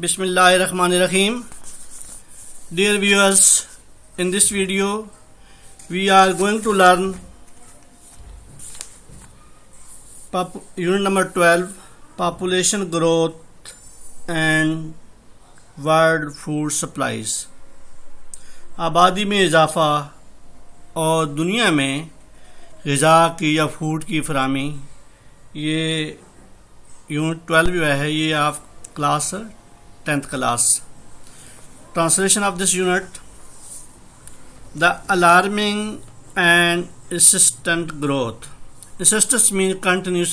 Bismillahirrahmanirrahim. Dear viewers, in this video we are going to learn unit number 12, population growth and world food supplies. آبادی میں اضافہ اور دنیا میں غذا کی یا فوڈ کی فراہمی، یہ یونٹ 12 جو ہے یہ آپ class 10th class. Translation of this unit: the alarming and insistent growth. Insistence means continuous,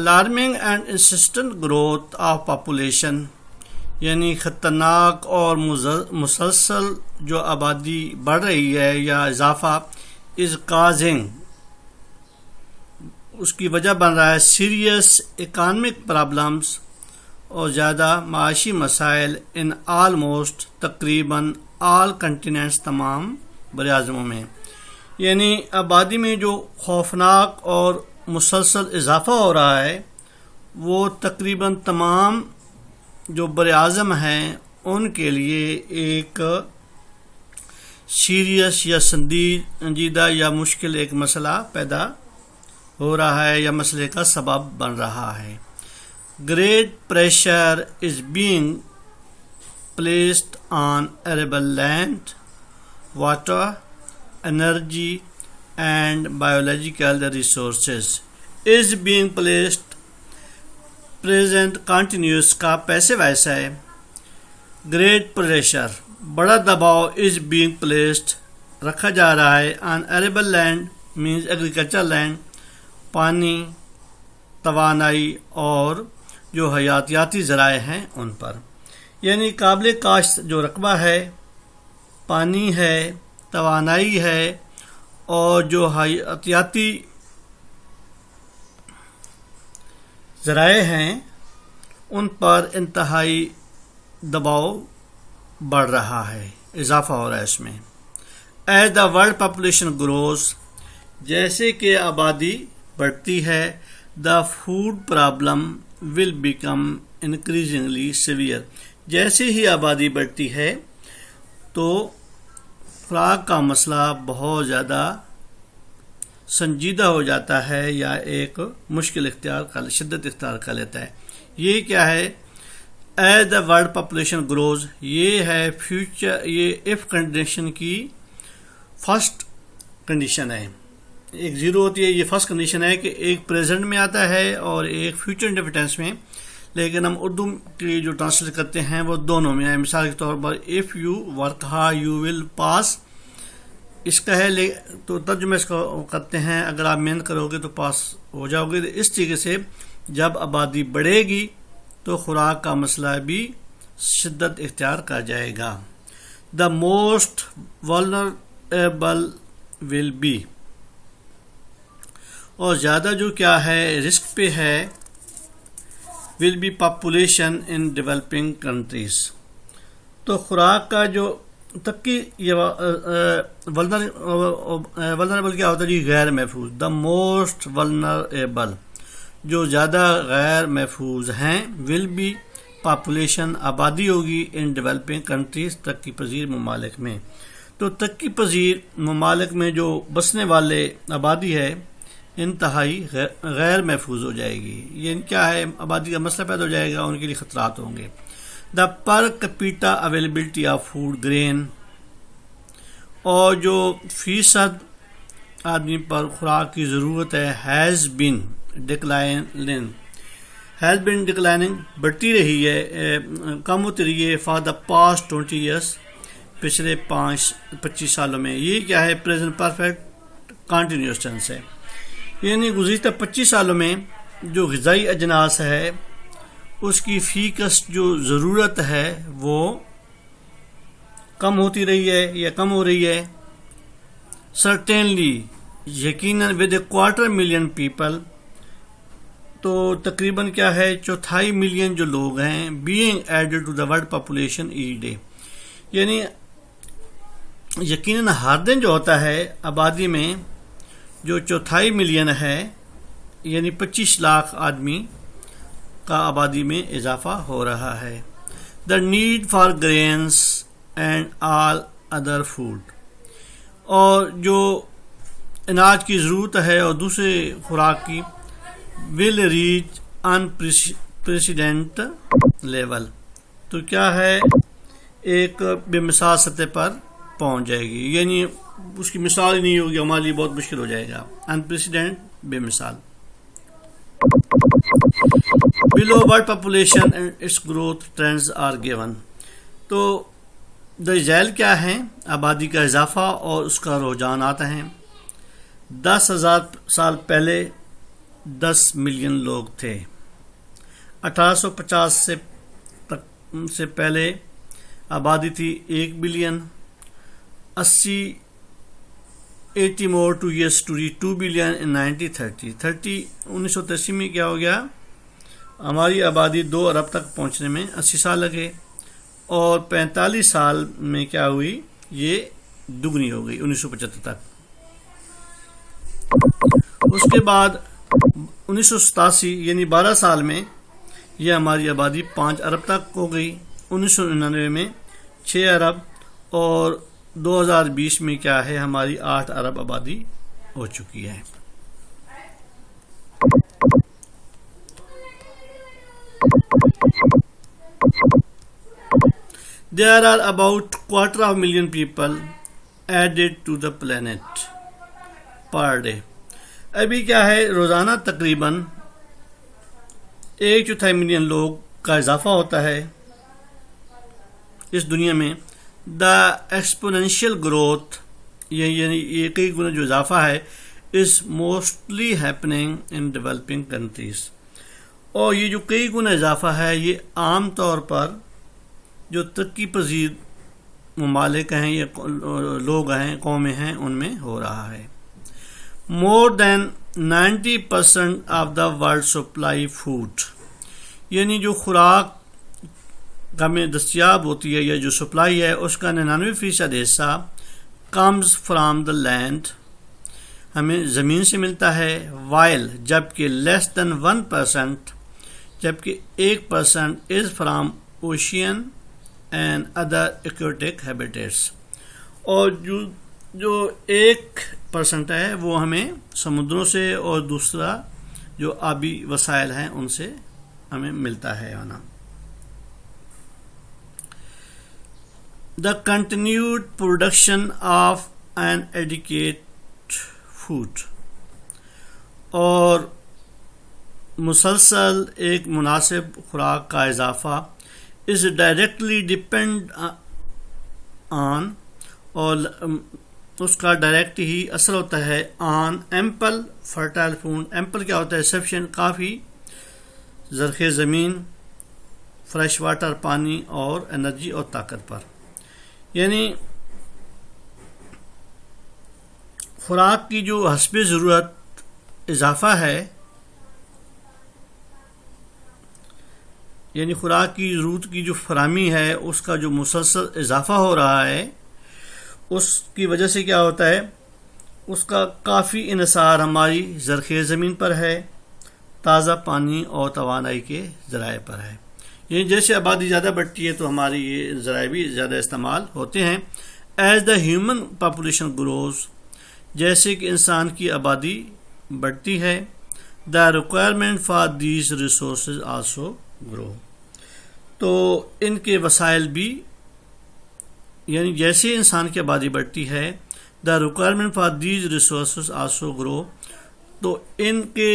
Alarming and insistent growth of population یعنی خطرناک اور مسلسل جو آبادی بڑھ رہی ہے یا اضافہ is causing، اس کی وجہ بن رہا ہے serious economic problems اور زیادہ معاشی مسائل ان آلموسٹ تقریباً آل کنٹیننٹس، تمام براعظموں میں. یعنی آبادی میں جو خوفناک اور مسلسل اضافہ ہو رہا ہے وہ تقریباً تمام جو براعظم ہیں ان کے لیے ایک سیریس یا سنجیدہ یا مشکل ایک مسئلہ پیدا ہو رہا ہے یا مسئلے کا سبب بن رہا ہے. Great pressure is being placed on arable land, water, energy and biological resources. Is being placed present continuous کا passive ایسا ہے. Great pressure بڑا دباؤ is being placed رکھا جا رہا ہے on arable land means agricultural land، پانی، توانائی اور جو حیاتیاتی ذرائع ہیں ان پر. یعنی قابل کاشت جو رقبہ ہے، پانی ہے، توانائی ہے اور جو حیاتیاتی ذرائع ہیں ان پر انتہائی دباؤ بڑھ رہا ہے، اضافہ ہو رہا ہے اس میں. As the world population grows، جیسے کہ آبادی بڑھتی ہے، the food problem will become increasingly severe. جیسے ہی آبادی بڑھتی ہے تو خوراک کا مسئلہ بہت زیادہ سنجیدہ ہو جاتا ہے یا ایک مشکل شدت اختیار کر لیتا ہے. یہ کیا ہے؟ As the world population grows، یہ ہے فیوچر، یہ if کنڈیشن کی فرسٹ کنڈیشن ہے. ایک زیرو ہوتی ہے، یہ فرسٹ کنڈیشن ہے کہ ایک پریزنٹ میں آتا ہے اور ایک فیوچر انڈیفینس میں، لیکن ہم اردو کی جو ٹرانسلیٹ کرتے ہیں وہ دونوں میں ہے. مثال کے طور پر if you work hard you will pass، اس کا ہے تو ترجمہ اس کو کرتے ہیں اگر آپ محنت کرو گے تو پاس ہو جاؤ گے. اس طریقے سے جب آبادی بڑھے گی تو خوراک کا مسئلہ بھی شدت اختیار کر جائے گا. the most vulnerable will be، اور زیادہ جو کیا ہے رسک پہ ہے، will be population in developing countries. تو خوراک کا جو تبکی یہ vulnerable کیا ہوتا ہے جی؟ غیر محفوظ. the most vulnerable جو زیادہ غیر محفوظ ہیں، will be population آبادی ہوگی in developing countries ترقی پذیر ممالک میں. تو ترقی پذیر ممالک میں جو بسنے والے آبادی ہے انتہائی غیر محفوظ ہو جائے گی. یہ کیا ہے؟ آبادی کا مسئلہ پیدا ہو جائے گا، ان کے لیے خطرات ہوں گے. The per capita availability of food grain, اور جو فیصد آدمی پر خوراک کی ضرورت ہے ہیز بین ڈکلائننگ بڑھتی رہی ہے، کم ہوتی رہی ہے فار دا پاسٹ 20 years، پچھلے 25 سالوں میں. یہ کیا ہے؟ پریزنٹ پرفیکٹ کنٹینیوس ٹینس ہے. یعنی گزشتہ 25 سالوں میں جو غذائی اجناس ہے اس کی فیکس جو ضرورت ہے وہ کم ہوتی رہی ہے یا کم ہو رہی ہے. سرٹینلی، یقیناً ود اے 250,000 پیپل، تو تقریباً کیا ہے 4 ملین جو لوگ ہیں being added to the world population each day. یعنی یقیناً ہر دن جو ہوتا ہے آبادی میں جو 4 ملین ہے یعنی 25 لاکھ آدمی کا آبادی میں اضافہ ہو رہا ہے. The need for greens and all other food, اور جو اناج کی ضرورت ہے اور دوسرے خوراک کی ول ریچ انپریسیڈنٹ لیول، تو کیا ہے ایک بے مثال سطح پر پہنچ جائے گی، یعنی اس کی مثال ہی نہیں ہوگی، ہمارے لیے بہت مشکل ہو جائے گا. انپریسیڈنٹ، بے مثال. Below what population and its growth trends are given. تو دجال کیا ہے؟ آبادی کا اضافہ اور اس کا رجحانات ہیں. 10,000 سال پہلے 10 ملین لوگ تھے. 1850 سے پہلے آبادی تھی 1 billion. 80 more 2 years to reach 2 billion in 1930. 1930 میں کیا ہو گیا؟ ہماری آبادی 2 ارب تک پہنچنے میں 80 سال لگے، اور 45 سال میں کیا ہوئی؟ یہ دگنی ہو گئی 1975 تک. اس کے بعد 1987 یعنی 12 سال میں یہ ہماری آبادی 5 ارب تک ہو گئی. 1999 میں 6 ارب، اور 2020 میں کیا ہے ہماری 8 ارب آبادی ہو چکی ہے. There are about 250,000 people added to the planet per day. ابھی کیا ہے روزانہ تقریباً 1/4 ملین لوگ کا اضافہ ہوتا ہے اس دنیا میں. دا ایکسپونینشیل گروتھ، یعنی یہ کئی گنا جو اضافہ ہے، is mostly happening in developing countries. اور یہ جو کئی گنا اضافہ ہے یہ عام طور پر جو ترقی پذیر ممالک ہیں یا لوگ ہیں، قومیں ہیں، ان میں ہو رہا ہے. مور دین 90% of the world supply food, یعنی جو خوراک ہمیں دستیاب ہوتی ہے یا جو سپلائی ہے اس کا 99% حصہ کمز فرام دا لینڈ، ہمیں زمین سے ملتا ہے. وائل، جبکہ لیس دین 1%، جبکہ 1% is from ocean and other aquatic habitats, اور جو 1% ہے وہ ہمیں سمندروں سے اور دوسرا جو آبی وسائل ہیں ان سے ہمیں ملتا ہے. The continued production of an adequate food، اور مسلسل ایک مناسب خوراک کا اضافہ is directly depend on، اور اس کا ڈائریکٹ ہی اثر ہوتا ہے on ample fertile food. ample کیا ہوتا ہے؟ sufficient، کافی زرخیز زمین، فریش واٹر پانی، اور انرجی اور طاقت پر. یعنی خوراک کی جو حسب ضرورت اضافہ ہے، یعنی خوراک کی ضرورت کی جو فراہمی ہے اس کا جو مسلسل اضافہ ہو رہا ہے، اس کی وجہ سے کیا ہوتا ہے؟ اس کا کافی انحصار ہماری زرخیز زمین پر ہے، تازہ پانی اور توانائی کے ذرائع پر ہے. یعنی جیسے آبادی زیادہ بڑھتی ہے تو ہماری یہ ذرائع بھی زیادہ استعمال ہوتے ہیں. As the human population grows, جیسے کہ انسان کی آبادی بڑھتی ہے، the requirement for these resources also grow, تو ان کے وسائل بھی، یعنی جیسے انسان کی آبادی بڑھتی ہے، the requirement for these resources also grow, تو ان کے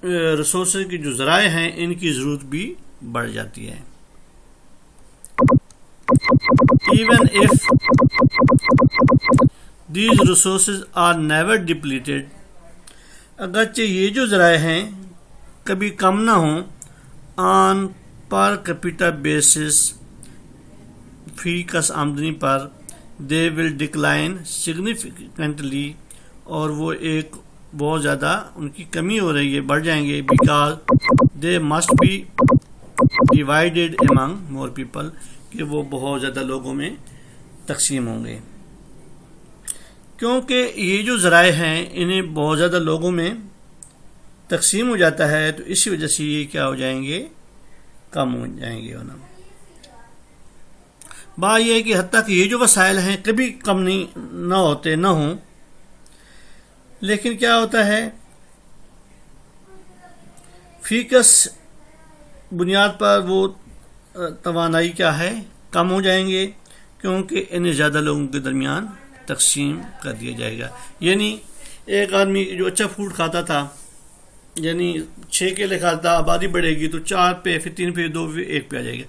ریسورسز کے جو ذرائع ہیں ان کی ضرورت بھی بڑھ جاتی ہے. Even if these resources are never depleted، اگرچہ یہ جو ذرائع ہیں کبھی کم نہ ہوں، on per capita basis، فی کس آمدنی پر، they will decline significantly، اور وہ ایک بہت زیادہ ان کی کمی ہو رہی ہے، بڑھ جائیں گے. because they must be divided among more people، کہ وہ بہت زیادہ لوگوں میں تقسیم ہوں گے. کیونکہ یہ جو ذرائع ہیں انہیں بہت زیادہ لوگوں میں تقسیم ہو جاتا ہے، تو اسی وجہ سے یہ کیا ہو جائیں گے؟ کم ہو جائیں گے ہونا. بات یہ ہے کہ حتیٰ کہ یہ جو وسائل ہیں کبھی کم نہ ہوں، لیکن کیا ہوتا ہے فیکس بنیاد پر وہ توانائی کیا ہے کم ہو جائیں گے، کیونکہ انہیں زیادہ لوگوں کے درمیان تقسیم کر دیا جائے گا. یعنی ایک آدمی جو اچھا فوڈ کھاتا تھا، یعنی 6 کیلے کھاتا تھا، آبادی بڑھے گی تو 4 پہ، پھر 3 پہ، 2 پہ، 1 پہ آ جائے گا.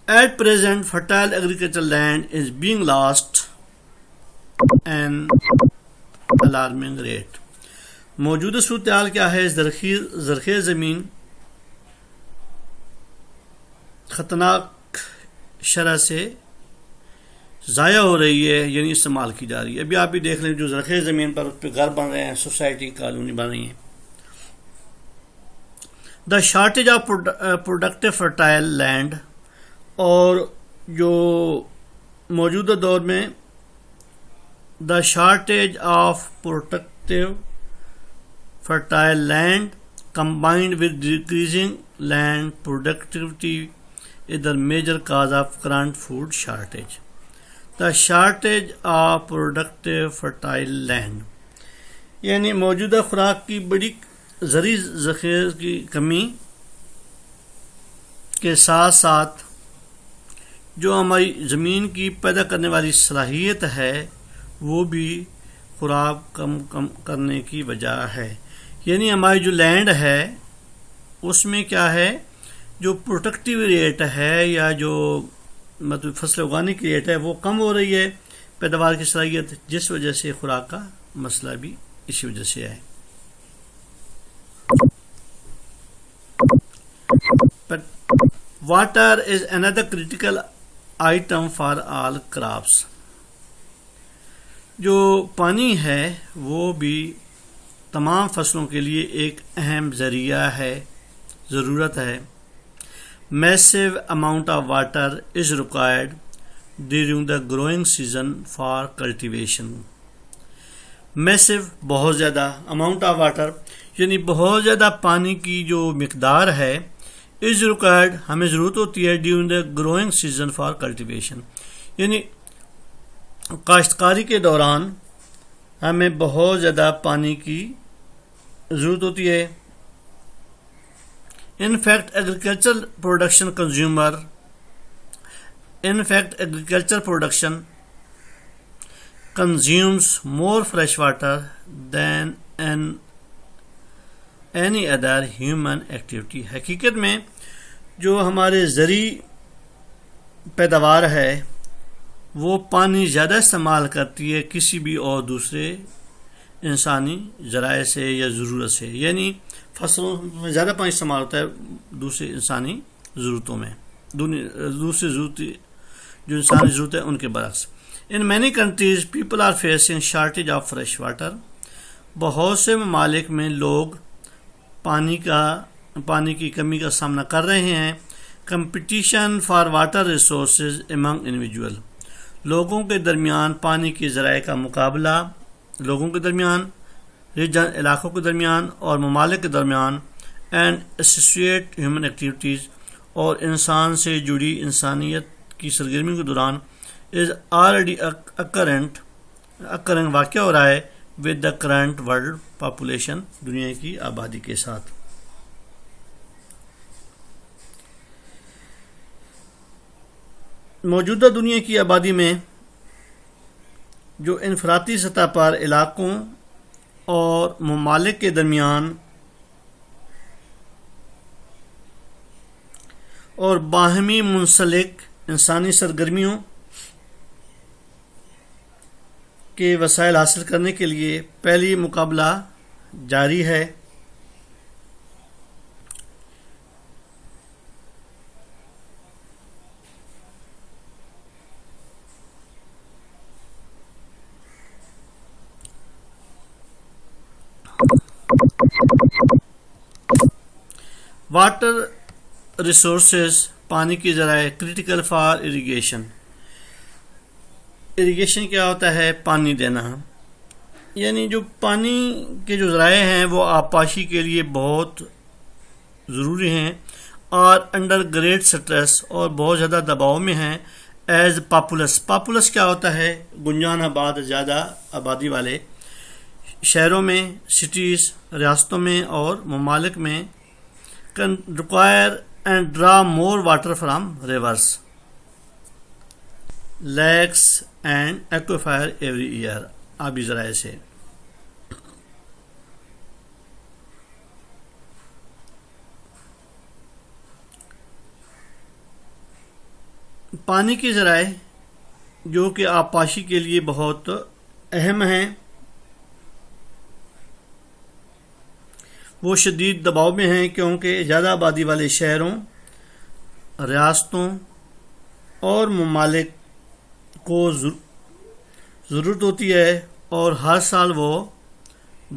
At present, fertile agricultural land is being lost an alarming rate. موجودہ صورتحال کیا ہے؟ زرخیز زمین خطرناک شرح سے ضائع ہو رہی ہے، یعنی استعمال کی جا رہی ہے. ابھی آپ بھی دیکھ لیں جو زرخیز زمین پر اس پہ گھر بن رہے ہیں، سوسائٹی کالونی بن رہی ہیں. The shortage of productive fertile land, اور جو موجودہ دور میں the shortage of productive fertile land combined with decreasing land productivity is the major cause of current food shortage. The shortage of productive fertile land یعنی موجودہ خوراک کی بڑی زرعی ذخائر کی کمی کے ساتھ ساتھ جو ہماری زمین کی پیدا کرنے والی صلاحیت ہے وہ بھی خوراک کم کرنے کی وجہ ہے. یعنی ہماری جو لینڈ ہے اس میں کیا ہے، جو پروڈکٹیو ریٹ ہے یا جو مطلب فصل اگانے کی ریٹ ہے وہ کم ہو رہی ہے، پیداوار کی صلاحیت، جس وجہ سے خوراک کا مسئلہ بھی اسی وجہ سے ہے. Water is another critical item for all crops. جو پانی ہے وہ بھی تمام فصلوں کے لیے ایک اہم ذریعہ ہے، ضرورت ہے. Massive amount of water is required during the growing season for cultivation. Massive بہت زیادہ، amount of water یعنی بہت زیادہ پانی کی جو مقدار ہے، is required ہمیں ضرورت ہوتی ہے during the growing season for cultivation یعنی کاشتکاری کے دوران ہمیں بہت زیادہ پانی کی ضرورت ہوتی ہے. In fact, agricultural production consumes more fresh water than any other human activity. حقیقت میں جو ہمارے زرعی پیداوار ہے وہ پانی زیادہ استعمال کرتی ہے کسی بھی اور دوسرے انسانی ذرائع سے یا ضرورت سے. یعنی فصلوں میں زیادہ پانی استعمال ہوتا ہے دوسرے انسانی ضرورتوں میں، دوسری ضرورت جو انسانی ضرورت ہے ان کے برعکس. In many countries people are facing shortage of fresh water. بہت سے ممالک میں لوگ پانی کی کمی کا سامنا کر رہے ہیں. Competition for water resources among individuals. لوگوں کے درمیان پانی کے ذرائع کا مقابلہ، لوگوں کے درمیان، علاقوں کے درمیان اور ممالک کے درمیان. اینڈ ایسوسیٹ ہیومن ایکٹیویٹیز اور انسان سے جڑی انسانیت کی سرگرمیوں کے دوران از آلریڈی اکرنگ واقع ہو رہا ہے with the current world population دنیا کی آبادی کے ساتھ. موجودہ دنیا کی آبادی میں جو انفرادی سطح پر علاقوں اور ممالک کے درمیان اور باہمی منسلک انسانی سرگرمیوں کے وسائل حاصل کرنے کے لیے پہلی مقابلہ جاری ہے. واٹر ریسورسز پانی کی ذرائع کریٹیکل فار اریگیشن. اریگیشن کیا ہوتا ہے؟ پانی دینا. یعنی جو پانی کے جو ذرائع ہیں وہ آبپاشی کے لیے بہت ضروری ہیں. آر انڈر گریٹ اسٹریس اور بہت زیادہ دباؤ میں ہیں ایز پاپولس کیا ہوتا ہے؟ گنجان آباد، زیادہ آبادی والے شہروں میں، سٹیز، ریاستوں میں اور ممالک میں can require and draw more water from rivers, lakes and aquifer every year, آبی ذرائع سے۔ پانی کے ذرائع جو کہ آبپاشی کے لیے بہت اہم ہیں، وہ شدید دباؤ میں ہیں کیونکہ زیادہ آبادی والے شہروں، ریاستوں اور ممالک کو ضرورت ہوتی ہے اور ہر سال وہ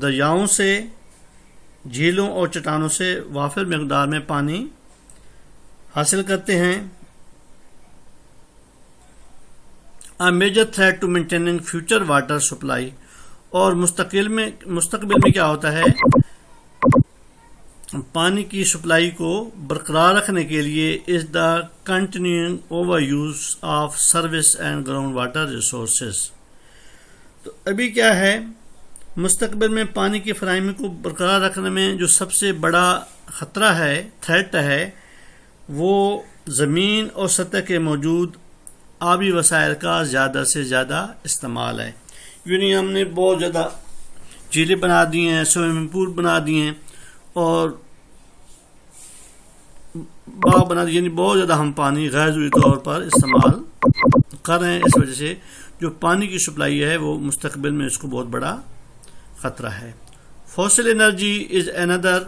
دریاؤں سے، جھیلوں اور چٹانوں سے وافر مقدار میں پانی حاصل کرتے ہیں۔ A major threat to maintaining future water supply، اور مستقبل میں کیا ہوتا ہے؟ پانی کی سپلائی کو برقرار رکھنے کے لیے is the continuing overuse of surface and ground water resources۔ تو ابھی کیا ہے؟ مستقبل میں پانی کی فراہمی کو برقرار رکھنے میں جو سب سے بڑا خطرہ ہے، تھریٹ ہے، وہ زمین اور سطح کے موجود آبی وسائل کا زیادہ سے زیادہ استعمال ہے۔ یعنی ہم نے بہت زیادہ جھیلیں بنا دی ہیں، سوئمنگ پول بنا دیے ہیں اور باغ بنا دیے، یعنی بہت زیادہ ہم پانی غیر ضروری طور پر استعمال کر رہے ہیں۔ اس وجہ سے جو پانی کی سپلائی ہے وہ مستقبل میں اس کو بہت بڑا خطرہ ہے۔ Fossil energy is another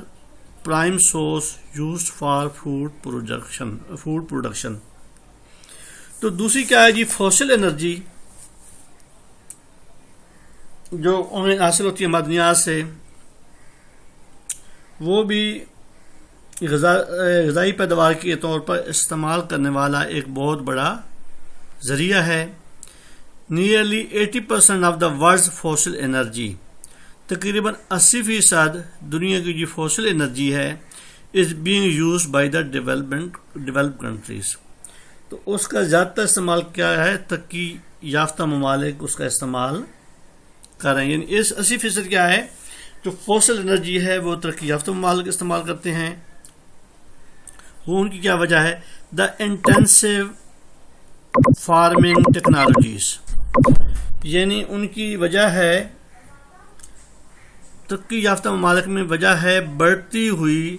prime source used for food production. تو دوسری کیا ہے جی؟ فوسل انرجی جو انہیں حاصل ہوتی ہے معدنیات سے، وہ بھی غذائی پیداوار کے طور پر استعمال کرنے والا ایک بہت بڑا ذریعہ ہے۔ Nearly 80% of the world's fossil energy, تقریباً 80% دنیا کی جو فوسل انرجی ہے is being used by the developed countries. تو اس کا زیادہ تر استعمال کیا ہے؟ ترقی یافتہ ممالک اس کا استعمال کر رہے ہیں۔ یعنی اس 80% کیا ہے جو فوسل انرجی ہے وہ ترقی یافتہ ممالک استعمال کرتے ہیں۔ وہ ان کی کیا وجہ ہے؟ دا انٹینسو فارمنگ ٹیکنالوجیز، یعنی ان کی وجہ ہے، ترقی یافتہ ممالک میں وجہ ہے بڑھتی ہوئی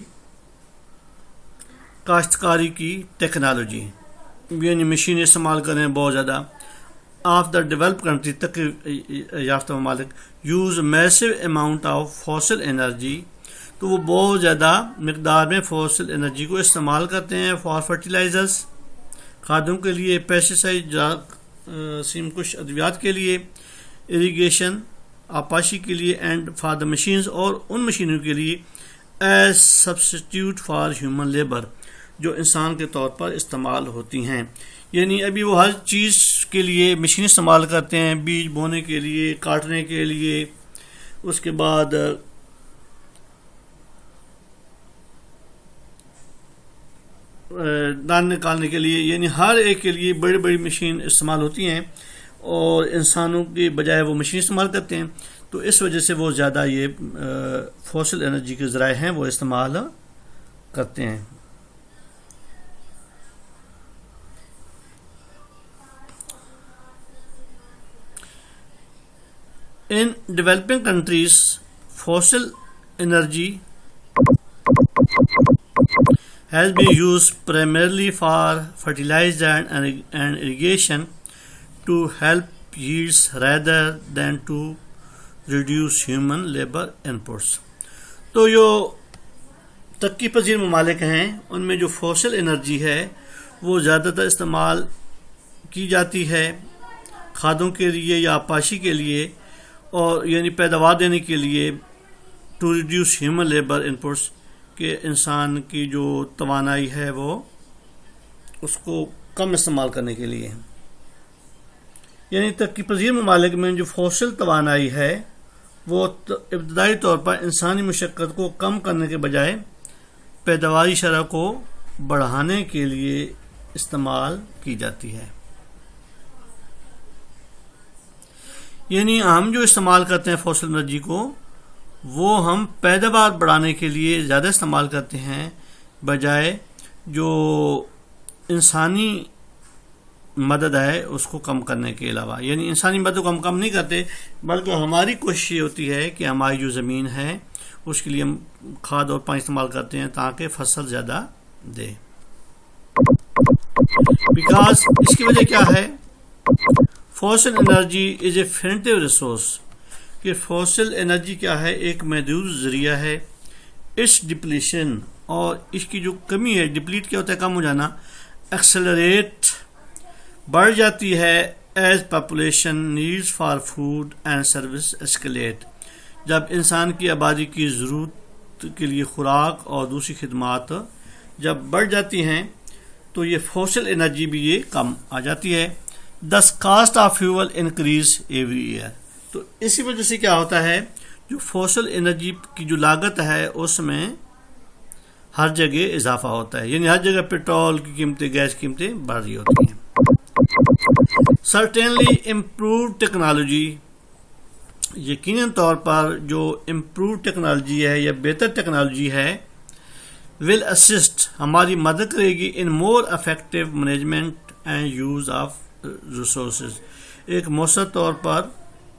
کاشتکاری کی ٹیکنالوجی، یعنی مشینیں استعمال کر رہے ہیں بہت زیادہ۔ آف دا ڈیولپ کنٹری، ترقی یافتہ ممالک use massive amount of fossil energy, تو وہ بہت زیادہ مقدار میں فوسل انرجی کو استعمال کرتے ہیں فار فرٹیلائزرز، کھادوں کے لیے، پیسٹیسائڈ، کچھ ادویات کے لیے، اریگیشن، آبپاشی کے لیے، اینڈ فار دا مشینز، اور ان مشینوں کے لیے as substitute for human labour, جو انسان کے طور پر استعمال ہوتی ہیں۔ یعنی ابھی وہ ہر چیز کے لیے مشین استعمال کرتے ہیں، بیج بونے کے لیے، کاٹنے کے لیے، اس کے بعد دان نکالنے کے لیے، یعنی ہر ایک کے لیے بڑی بڑی مشین استعمال ہوتی ہیں اور انسانوں کی بجائے وہ مشین استعمال کرتے ہیں۔ تو اس وجہ سے وہ زیادہ یہ فوسل انرجی کے ذرائع ہیں وہ استعمال کرتے ہیں۔ In developing countries, fossil energy has been used primarily for fertilizer and irrigation to help yields rather than to reduce human labor inputs۔ تو جو ترقی پذیر ممالک ہیں ان میں جو فوسل انرجی ہے وہ زیادہ تر استعمال کی جاتی ہے کھادوں کے لیے یا آبپاشی کے لیے، اور یعنی پیداوار دینے کے لیے، to reduce human labour inputs, کہ انسان کی جو توانائی ہے وہ اس کو کم استعمال کرنے کے لیے۔ یعنی ترقی پذیر ممالک میں جو فوسل توانائی ہے وہ ابتدائی طور پر انسانی مشقت کو کم کرنے کے بجائے پیداواری شرح کو بڑھانے کے لیے استعمال کی جاتی ہے. یعنی ہم جو استعمال کرتے ہیں فوسل انرجی کو، وہ ہم پیداوار بڑھانے کے لیے زیادہ استعمال کرتے ہیں بجائے جو انسانی مدد ہے اس کو کم کرنے کے علاوہ. یعنی انسانی مدد کو ہم کم نہیں کرتے، بلکہ ہماری کوشش یہ ہوتی ہے کہ ہماری جو زمین ہے اس کے لیے ہم کھاد اور پانی استعمال کرتے ہیں تاکہ فصل زیادہ دے. بیکاز اس کی وجہ کیا ہے؟ Fossil energy is a finite resource. کہ فوسل انرجی کیا ہے؟ ایک محدود ذریعہ ہے. اس ڈپلیشن اور اس کی جو کمی ہے، ڈپلیٹ کیا ہوتا ہے؟ کم ہو جانا. ایکسلریٹ بڑھ جاتی ہے as population needs for food and service escalate. جب انسان کی آبادی کی ضرورت کے لیے خوراک اور دوسری خدمات جب بڑھ جاتی ہیں تو یہ فوسل انرجی بھی یہ کم آ جاتی ہے. Thus cost of fuel increase every year. تو اسی وجہ سے کیا ہوتا ہے، جو فوسل انرجی کی جو لاگت ہے اس میں ہر جگہ اضافہ ہوتا ہے. یعنی ہر جگہ پیٹرول کی قیمتیں، گیس کی قیمتیں بڑھ رہی ہوتی ہیں. Certainly improved technology، یقیناً طور پر جو امپروو ٹیکنالوجی ہے یا بہتر ٹیکنالوجی ہے، will assist ہماری مدد کرے گی in more effective management and use of resources، ایک مؤثر طور پر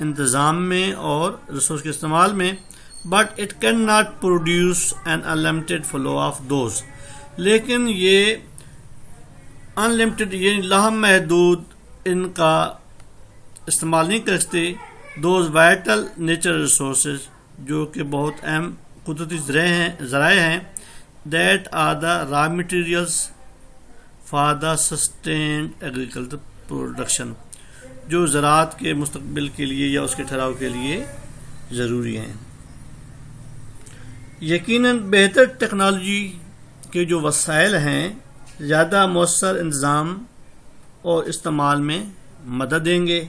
انتظام میں اور ریسورس کے استعمال میں. But it can not produce an unlimited flow of those, لیکن یہ انلمیٹیڈ یعنی لامحدود ان کا استعمال نہیں کر سکتے. دوز وائٹل نیچرل ریسورسز جو کہ بہت اہم قدرتی ذرائع ہیں، that are the raw materials for the sustained agriculture production, جو زراعت کے مستقبل کے لیے یا اس کے ٹھہراؤ کے لیے ضروری ہیں. یقیناً بہتر ٹیکنالوجی کے جو وسائل ہیں زیادہ مؤثر انتظام اور استعمال میں مدد دیں گے،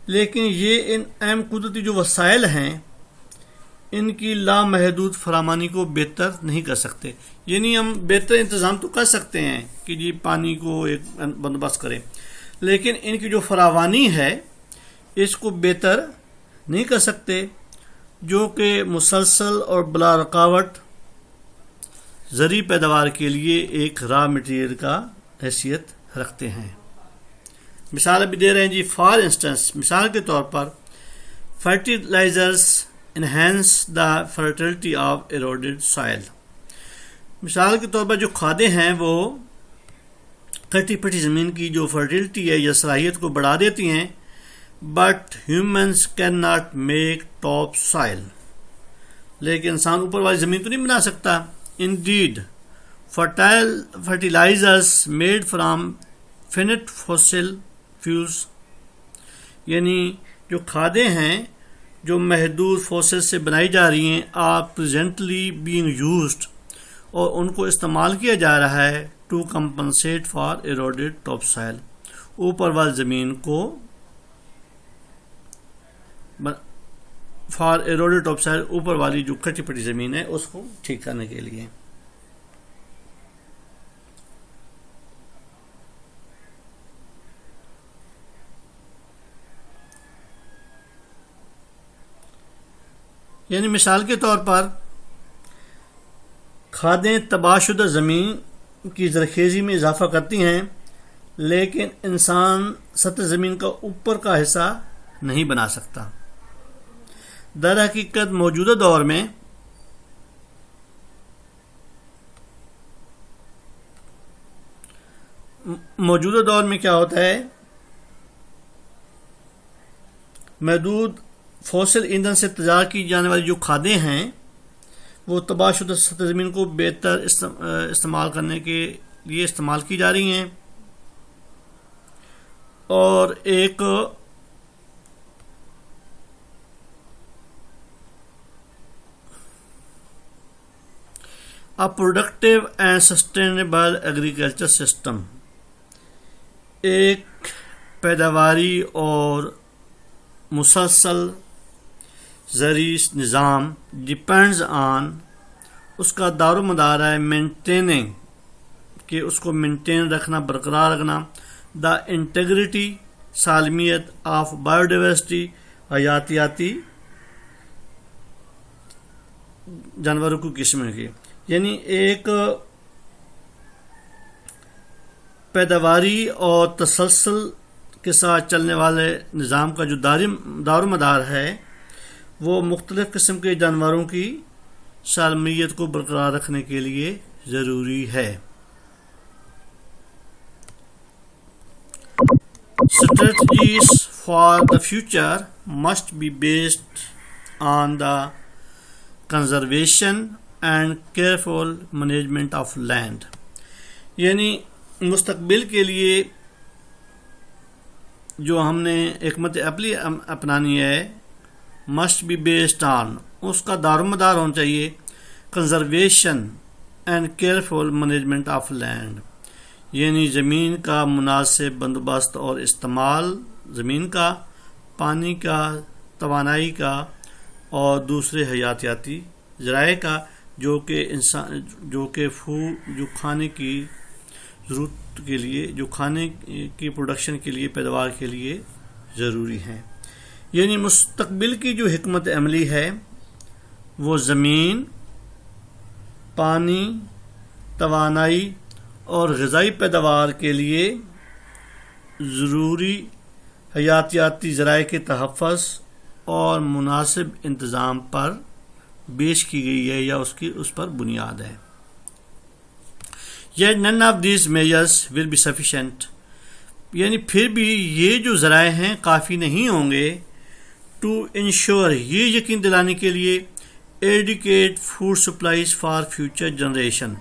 لیکن یہ ان اہم قدرتی جو وسائل ہیں ان کی لامحدود فراوانی کو بہتر نہیں کر سکتے. یعنی ہم بہتر انتظام تو کر سکتے ہیں کہ جی پانی کو ایک بندوبست کریں، لیکن ان کی جو فراوانی ہے اس کو بہتر نہیں کر سکتے، جو کہ مسلسل اور بلا رکاوٹ زرعی پیداوار کے لیے ایک را مٹیریل کا حیثیت رکھتے ہیں. مثال ابھی دے رہے ہیں جی. فار انسٹنس، مثال کے طور پر fertilizers enhance the fertility of eroded soil. مثال کے طور پر جو کھادیں ہیں وہ کٹی پٹی زمین کی جو فرٹیلٹی ہے یا صلاحیت کو بڑھا دیتی ہیں. But humans can not make top soil, لیکن انسان اوپر والی زمین تو نہیں بنا سکتا. Indeed fertilisers made from finite fossil fuels, یعنی جو کھادیں ہیں جو محدود فوسل سے بنائی جا رہی ہیں، آر پریزنٹلی بینگ یوزڈ، اور ان کو استعمال کیا جا رہا ہے ٹو کمپنسیٹ فار ایروڈیڈ ٹاپ سائل، اوپر والی زمین کو فار ایروڈیڈ ٹاپ سائل، اوپر والی جو کٹی پٹی زمین ہے اس کو ٹھیک کرنے کے لیے. یعنی مثال کے طور پر کھادیں تباہ شدہ زمین کی زرخیزی میں اضافہ کرتی ہیں، لیکن انسان سطح زمین کا اوپر کا حصہ نہیں بنا سکتا. در حقیقت موجودہ دور میں کیا ہوتا ہے، محدود فوسل ایندھن سے تیار کی جانے والی جو کھادیں ہیں وہ تباہ شدہ سطح زمین کو بہتر استعمال کرنے کے لیے استعمال کی جا رہی ہیں، اور ایک productive and sustainable agriculture system, ایک پیداواری اور مسلسل زرعی نظام ڈپینڈز آن، اس کا دار و مدار ہے مینٹیننگ کہ اس کو مینٹین رکھنا، برقرار رکھنا. دا انٹیگریٹی، سالمیت آف بایوڈائیورسٹی، حیاتیاتی جانوروں کی قسم کی، یعنی ایک پیداواری اور تسلسل کے ساتھ چلنے والے نظام کا جو دار و مدار ہے وہ مختلف قسم کے جانوروں کی سالمیت کو برقرار رکھنے کے لیے ضروری ہے. Strategies for the future must be based on the conservation and careful management of land. یعنی مستقبل کے لیے جو ہم نے حکمت عملی اپنانی ہے must be based on، اس کا دار و مدار ہونا چاہیے conservation and careful management of land، یعنی زمین کا مناسب بندوبست اور استعمال، زمین کا، پانی کا، توانائی کا اور دوسرے حیاتیاتی ذرائع کا جو کہ جو کھانے کی ضرورت کے لیے، جو کھانے کی پروڈکشن کے لیے، پیداوار کے لیے ضروری ہیں. یعنی مستقبل کی جو حکمت عملی ہے وہ زمین، پانی، توانائی اور غذائی پیداوار کے لیے ضروری حیاتیاتی ذرائع کے تحفظ اور مناسب انتظام پر پیش کی گئی ہے یا اس پر بنیاد ہے. Yet none of these measures will be sufficient، یعنی پھر بھی یہ جو ذرائع ہیں کافی نہیں ہوں گے to ensure، یہ یقین دلانے کے لیے adequate food supplies for future generation،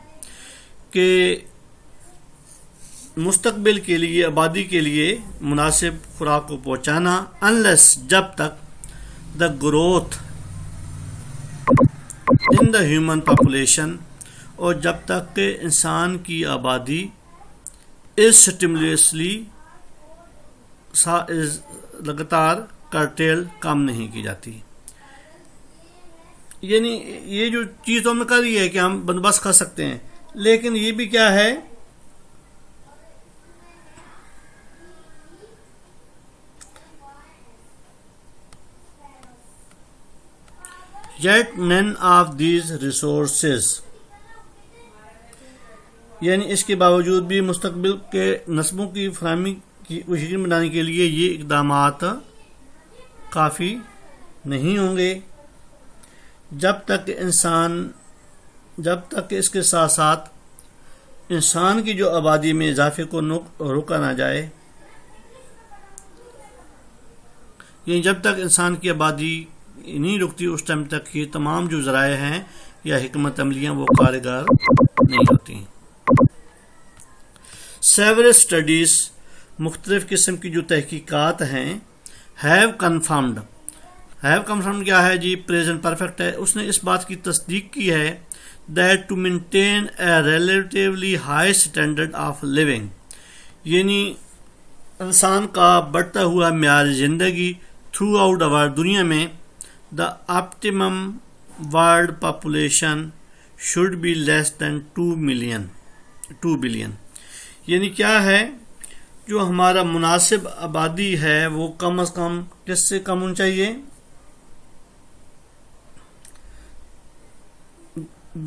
کہ مستقبل کے لیے، آبادی کے لیے مناسب خوراک کو پہنچانا، unless، جب تک the growth in the human population، اور جب تک کہ انسان کی آبادی اسٹیمولیسلی لگاتار کرٹیل کم نہیں کی جاتی. یعنی یہ جو چیز تو ہمیں کر رہی ہے کہ ہم بندوبست کر سکتے ہیں، لیکن یہ بھی کیا ہے yet none of these resources، یعنی اس کے باوجود بھی مستقبل کے نسلوں کی فراہمی کی یقینی بنانے کے لیے یہ اقدامات کافی نہیں ہوں گے جب تک کہ اس کے ساتھ ساتھ انسان کی جو آبادی میں اضافے کو روکا نہ جائے. یعنی جب تک انسان کی آبادی نہیں رکتی اس ٹائم تک یہ تمام جو ذرائع ہیں یا حکمت عملیاں وہ کارگر نہیں ہوتی. Several studies، مختلف قسم کی جو تحقیقات ہیں have confirmed کیا ہے جی؟ present perfect ہے. اس نے اس بات کی تصدیق کی ہے that to maintain a relatively high standard of living، یعنی انسان کا بڑھتا ہوا معیار زندگی throughout our دنیا میں the optimum world population should be less than 2 billion، یعنی کیا ہے جو ہمارا مناسب آبادی ہے وہ کم از کم کس سے کم ہونی چاہیے؟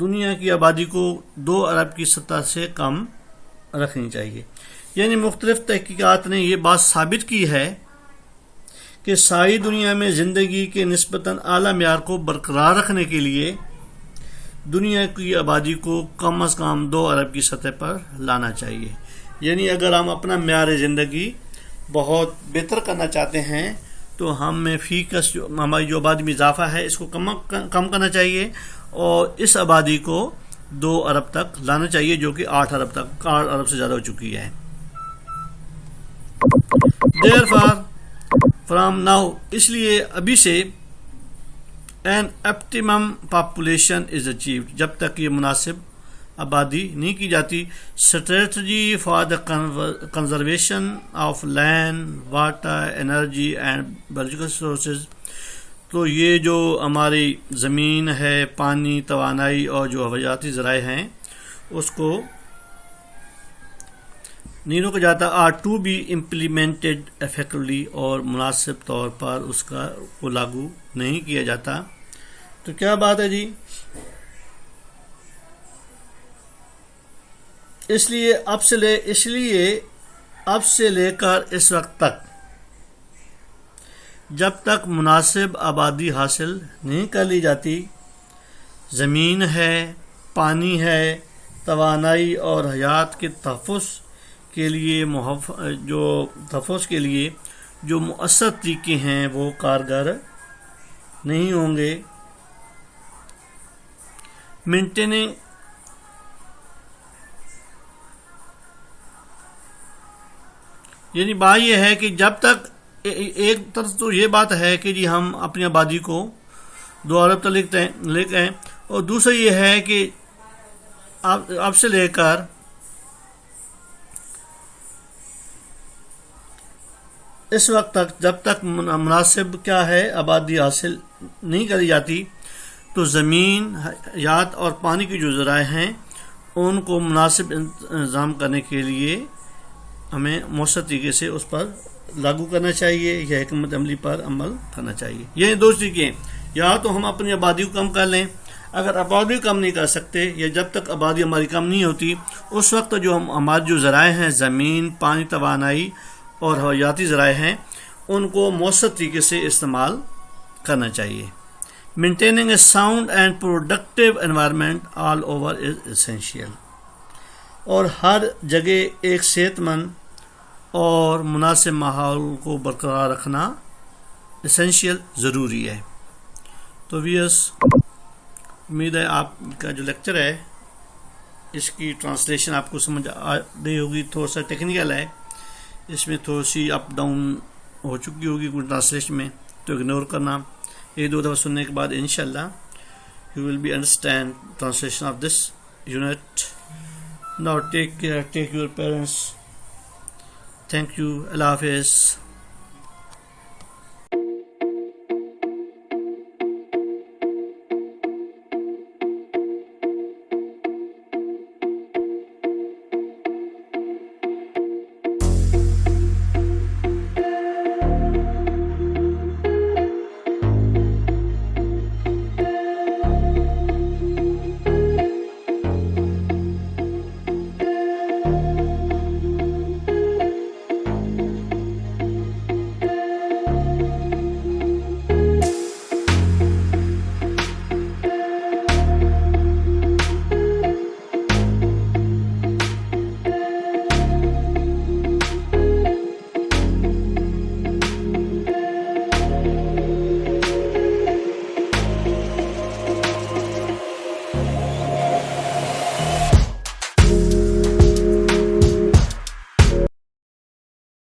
دنیا کی آبادی کو 2 ارب کی سطح سے کم رکھنی چاہیے. یعنی مختلف تحقیقات نے یہ بات ثابت کی ہے کہ ساری دنیا میں زندگی کے نسبتاً اعلیٰ معیار کو برقرار رکھنے کے لیے دنیا کی آبادی کو کم از کم 2 ارب کی سطح پر لانا چاہیے. یعنی اگر ہم اپنا معیار زندگی بہت بہتر کرنا چاہتے ہیں تو ہمیں فی کس ہماری جو آبادی میں اضافہ ہے اس کو کم کرنا چاہیے اور اس آبادی کو 2 ارب تک لانا چاہیے جو کہ 8 ارب سے زیادہ ہو چکی ہے. Therefore from now، اس لیے ابھی سے an optimum population is achieved، جب تک یہ مناسب آبادی نہیں کی جاتی. strategy for the conservation of land، water، energy and biological resources، تو یہ جو ہماری زمین ہے، پانی، توانائی اور جو حیاتیاتی ذرائع ہیں اس کو نیروں کا جاتا are to be implemented effectively, اور مناسب طور پر اس کو لاگو نہیں کیا جاتا. تو کیا بات ہے جی؟ اس لیے اب سے لے کر اس وقت تک جب تک مناسب آبادی حاصل نہیں کر لی جاتی، زمین ہے، پانی ہے، توانائی اور حیات کے تحفظ کے لیے جو مؤثر طریقے ہیں وہ کارگر نہیں ہوں گے. مینٹیننگ یعنی بات یہ ہے کہ جب تک ایک طرف تو یہ بات ہے کہ جی ہم اپنی آبادی کو 2 ارب تک لے گئے، اور دوسرا یہ ہے کہ اب سے لے کر اس وقت تک جب تک مناسب کیا ہے آبادی حاصل نہیں کری جاتی، تو زمین، حیات اور پانی کی جو ذرائع ہیں ان کو مناسب انتظام کرنے کے لیے ہمیں مؤثر طریقے سے اس پر لاگو کرنا چاہیے یا حکمت عملی پر عمل کرنا چاہیے. یہ 2 طریقے، یا تو ہم اپنی آبادی کو کم کر لیں. اگر آبادی کو کم نہیں کر سکتے، یا جب تک آبادی ہماری کم نہیں ہوتی، اس وقت ہمارے جو ذرائع ہیں، زمین، پانی، توانائی اور حیاتی ذرائع ہیں، ان کو مؤثر طریقے سے استعمال کرنا چاہیے. Maintaining a sound and productive environment all over is essential. اور ہر جگہ ایک صحت مند اور مناسب ماحول کو برقرار رکھنا اسینشیل ضروری ہے. تو ویئرس، امید ہے آپ کا جو لیکچر ہے اس کی ٹرانسلیشن آپ کو سمجھ آ گئی ہوگی. تھوڑا سا ٹیکنیکل ہے، اس میں تھوڑی سی اپ ڈاؤن ہو چکی ہوگی کچھ ٹرانسلیشن میں، تو اگنور کرنا. 1-2 دفعہ سننے کے بعد انشاءاللہ you will be understand translation of this unit. Now take care, take your parents. Thank you. Allah Hafiz.